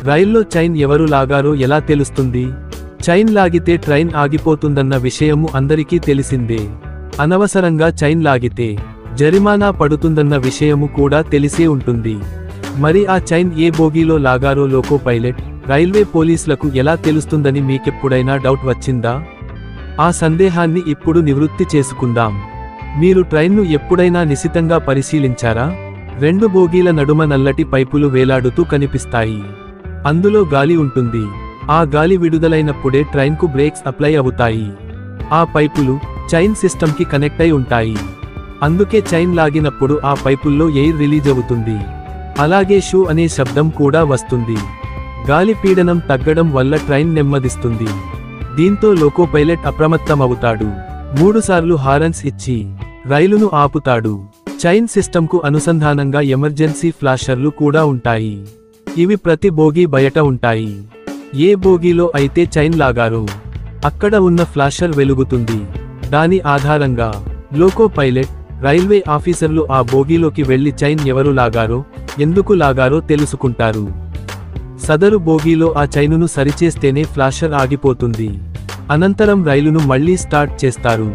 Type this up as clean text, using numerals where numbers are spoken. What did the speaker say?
రైల్లో చైన్ ఎవరు లాగారో ఎలా తెలుస్తుంది? చైన్ లాగితే ట్రైన్ ఆగిపోతుందన్న విషయము అందరికీ తెలిసిందే. అనవసరంగా చైన్ లాగితే జరిమానా పడుతుందన్న విషయము కూడా తెలిసే ఉంటుంది. మరి ఆ చైన్ ఏ బోగీలో లాగారో లోకో పైలట్, రైల్వే పోలీసులకు ఎలా తెలుస్తుందని మీకెప్పుడైనా డౌట్ వచ్చిందా? ఆ సందేహాన్ని ఇప్పుడు నివృత్తి చేసుకుందాం. మీరు ట్రైన్ను ఎప్పుడైనా నిశితంగా పరిశీలించారా? 2 బోగీల నడుమ నల్లటి పైపులు వేలాడుతూ కనిపిస్తాయి. అందులో గాలి ఉంటుంది. ఆ గాలి విడుదలైనప్పుడే ట్రైన్కు బ్రేక్స్ అప్లై అవుతాయి. ఆ పైపులు చైన్ సిస్టమ్కి కనెక్ట్ అయి ఉంటాయి. అందుకే చైన్ లాగినప్పుడు ఆ పైపుల్లో ఎయిర్ రిలీజ్ అవుతుంది. అలాగే షూ అనే శబ్దం కూడా వస్తుంది. గాలి పీడనం తగ్గడం వల్ల ట్రైన్ నెమ్మదిస్తుంది. దీంతో లోకో పైలట్ అప్రమత్తమవుతాడు. 3 సార్లు హారన్స్ ఇచ్చి రైలును ఆపుతాడు. చైన్ సిస్టమ్కు అనుసంధానంగా ఎమర్జెన్సీ ఫ్లాషర్లు కూడా ఉంటాయి. ఇవి ప్రతి బోగీ బయట ఉంటాయి. ఏ బోగీలో అయితే చైన్ లాగారో అక్కడ ఉన్న ఫ్లాషర్ వెలుగుతుంది. దాని ఆధారంగా లోకో పైలట్, రైల్వే ఆఫీసర్లు ఆ బోగీలోకి వెళ్లి చైన్ ఎవరు లాగారో, ఎందుకు లాగారో తెలుసుకుంటారు. సదరు బోగీలో ఆ చైనును సరిచేస్తేనే ఫ్లాషర్ ఆగిపోతుంది. అనంతరం రైలును మళ్లీ స్టార్ట్ చేస్తారు.